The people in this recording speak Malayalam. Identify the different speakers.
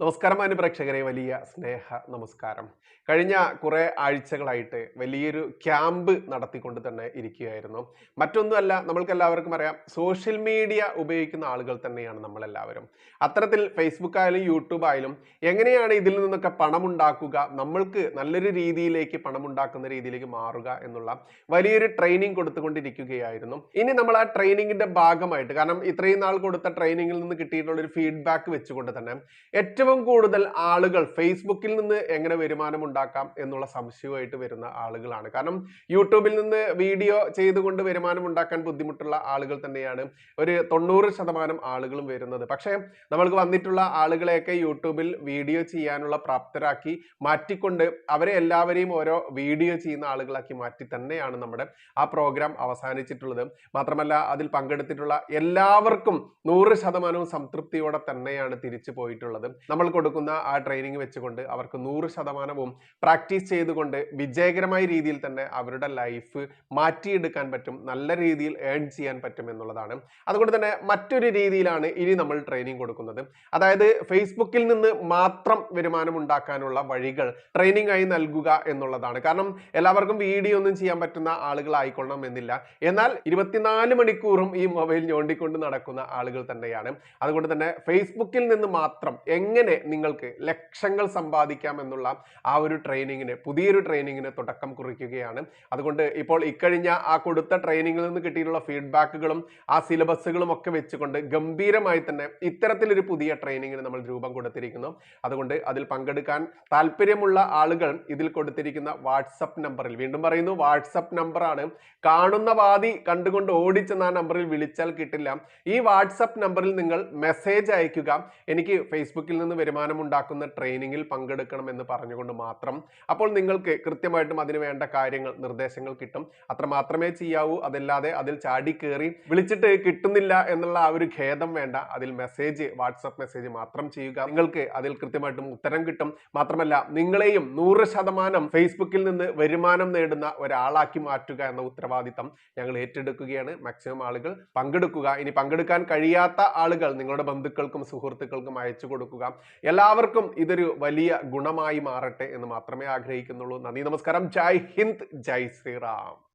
Speaker 1: നമസ്കാരം പ്രേക്ഷകരെ വലിയ സ്നേഹ നമസ്കാരം. കഴിഞ്ഞ കുറെ ആഴ്ചകളായിട്ട് വലിയൊരു ക്യാമ്പ് നടത്തിക്കൊണ്ട് തന്നെ ഇരിക്കുകയായിരുന്നു. മറ്റൊന്നുമല്ല, നമ്മൾക്കെല്ലാവർക്കും അറിയാം, സോഷ്യൽ മീഡിയ ഉപയോഗിക്കുന്ന ആളുകൾ തന്നെയാണ് നമ്മളെല്ലാവരും. അത്തരത്തിൽ ഫേസ്ബുക്ക് ആയാലും യൂട്യൂബ് ആയാലും എങ്ങനെയാണ് ഇതിൽ നിന്നൊക്കെ പണമുണ്ടാക്കുക, നമ്മൾക്ക് നല്ലൊരു രീതിയിലേക്ക് പണമുണ്ടാക്കുന്ന രീതിയിലേക്ക് മാറുക എന്നുള്ള വലിയൊരു ട്രെയിനിങ് കൊടുത്തുകൊണ്ടിരിക്കുകയായിരുന്നു. ഇനി നമ്മൾ ആ ട്രെയിനിങ്ങിന്റെ ഭാഗമായിട്ട്, കാരണം ഇത്രയും നാൾ കൊടുത്ത ട്രെയിനിങ്ങിൽ നിന്ന് കിട്ടിയിട്ടുള്ള ഒരു ഫീഡ്ബാക്ക് വെച്ചുകൊണ്ട് തന്നെ ഏറ്റവും കൂടുതൽ ആളുകൾ ഫേസ്ബുക്കിൽ നിന്ന് എങ്ങനെ വരുമാനം ഉണ്ടാക്കാം എന്നുള്ള സംശയമായിട്ട് വരുന്ന ആളുകളാണ്. കാരണം യൂട്യൂബിൽ നിന്ന് വീഡിയോ ചെയ്തുകൊണ്ട് വരുമാനം ഉണ്ടാക്കാൻ ബുദ്ധിമുട്ടുള്ള ആളുകൾ തന്നെയാണ് ഒരു 90% ആളുകളും വരുന്നത്. പക്ഷേ നമ്മൾക്ക് വന്നിട്ടുള്ള ആളുകളെയൊക്കെ യൂട്യൂബിൽ വീഡിയോ ചെയ്യാനുള്ള പ്രാപ്തരാക്കി മാറ്റിക്കൊണ്ട് അവരെ എല്ലാവരെയും ഓരോ വീഡിയോ ചെയ്യുന്ന ആളുകളാക്കി മാറ്റി തന്നെയാണ് നമ്മുടെ ആ പ്രോഗ്രാം അവസാനിച്ചിട്ടുള്ളത്. മാത്രമല്ല, അതിൽ പങ്കെടുത്തിട്ടുള്ള എല്ലാവർക്കും 100% സംതൃപ്തിയോടെ തന്നെയാണ് തിരിച്ചു പോയിട്ടുള്ളത്. നമ്മൾ കൊടുക്കുന്ന ആ ട്രെയിനിങ് വെച്ചുകൊണ്ട് അവർക്ക് 100%വും പ്രാക്ടീസ് ചെയ്തുകൊണ്ട് വിജയകരമായ രീതിയിൽ തന്നെ അവരുടെ ലൈഫ് മാറ്റിയെടുക്കാൻ പറ്റും, നല്ല രീതിയിൽ ഏൺ ചെയ്യാൻ പറ്റും എന്നുള്ളതാണ്. അതുകൊണ്ട് തന്നെ മറ്റൊരു രീതിയിലാണ് ഇനി നമ്മൾ ട്രെയിനിങ് കൊടുക്കുന്നത്. അതായത് ഫേസ്ബുക്കിൽ നിന്ന് മാത്രം വരുമാനം ഉണ്ടാക്കാനുള്ള വഴികൾ ട്രെയിനിങ് ആയി നൽകുക എന്നുള്ളതാണ്. കാരണം എല്ലാവർക്കും വീഡിയോ ഒന്നും ചെയ്യാൻ പറ്റുന്ന ആളുകളായിക്കൊള്ളണം എന്നില്ല. എന്നാൽ 24 മണിക്കൂറും ഈ മൊബൈൽ ഞോണ്ടിക്കൊണ്ട് നടക്കുന്ന ആളുകൾ തന്നെയാണ്. അതുകൊണ്ട് തന്നെ ഫേസ്ബുക്കിൽ നിന്ന് മാത്രം എങ്ങനെ നിങ്ങൾക്ക് ലക്ഷങ്ങൾ സമ്പാദിക്കാം എന്നുള്ള ആ ഒരു ട്രെയിനിങ്ങിന്, പുതിയൊരു ട്രെയിനിങ്ങിന് തുടക്കം കുറിക്കുകയാണ്. അതുകൊണ്ട് ഇപ്പോൾ ഇക്കഴിഞ്ഞ ആ കൊടുത്ത ട്രെയിനിങ്ങിൽ നിന്ന് കിട്ടിയിട്ടുള്ള ഫീഡ്ബാക്കുകളും ആ സിലബസുകളും ഒക്കെ വെച്ചുകൊണ്ട് ഗംഭീരമായി തന്നെ ഇത്തരത്തിലൊരു പുതിയ ട്രെയിനിങ്ങിന് നമ്മൾ രൂപം കൊടുത്തിരിക്കുന്നു. അതുകൊണ്ട് അതിൽ പങ്കെടുക്കാൻ താല്പര്യമുള്ള ആളുകൾ ഇതിൽ കൊടുത്തിരിക്കുന്ന വാട്സപ്പ് നമ്പറിൽ, വീണ്ടും പറയുന്നു, വാട്സപ്പ് നമ്പറാണ്, കാണുന്ന വാതി കണ്ടുകൊണ്ട് ഓടിച്ചെന്ന ആ നമ്പറിൽ വിളിച്ചാൽ കിട്ടില്ല. ഈ വാട്സപ്പ് നമ്പറിൽ നിങ്ങൾ മെസ്സേജ് അയക്കുക, എനിക്ക് ഫേസ്ബുക്കിൽ നിന്ന് വരുമാനം ഉണ്ടാക്കുന്ന ട്രെയിനിങ്ങിൽ പങ്കെടുക്കണം എന്ന് പറഞ്ഞുകൊണ്ട് മാത്രം. അപ്പോൾ നിങ്ങൾക്ക് കൃത്യമായിട്ടും അതിന് വേണ്ട കാര്യങ്ങൾ, നിർദ്ദേശങ്ങൾ കിട്ടും. അത്ര മാത്രമേ ചെയ്യാവൂ. അതല്ലാതെ അതിൽ ചാടി കയറി വിളിച്ചിട്ട് കിട്ടുന്നില്ല എന്നുള്ള ആ ഒരു ഖേദം വേണ്ട. അതിൽ മെസ്സേജ്, വാട്സപ്പ് മെസ്സേജ് മാത്രം ചെയ്യുക. നിങ്ങൾക്ക് അതിൽ കൃത്യമായിട്ടും ഉത്തരം കിട്ടും. മാത്രമല്ല, നിങ്ങളെയും 100% ഫേസ്ബുക്കിൽ നിന്ന് വരുമാനം നേടുന്ന ഒരാളാക്കി മാറ്റുക എന്ന ഉത്തരവാദിത്തം ഞങ്ങൾ ഏറ്റെടുക്കുകയാണ്. മാക്സിമം ആളുകൾ പങ്കെടുക്കുക. ഇനി പങ്കെടുക്കാൻ കഴിയാത്ത ആളുകൾ നിങ്ങളുടെ ബന്ധുക്കൾക്കും സുഹൃത്തുക്കൾക്കും അയച്ചു കൊടുക്കുക. എല്ലാവർക്കും ഇതൊരു വലിയ ഗുണമായി മാറട്ടെ എന്ന് മാത്രമേ ആഗ്രഹിക്കുന്നുള്ളൂ. നന്ദി, നമസ്കാരം. ജയ് ഹിന്ദ്, ജയ് ശ്രീറാം.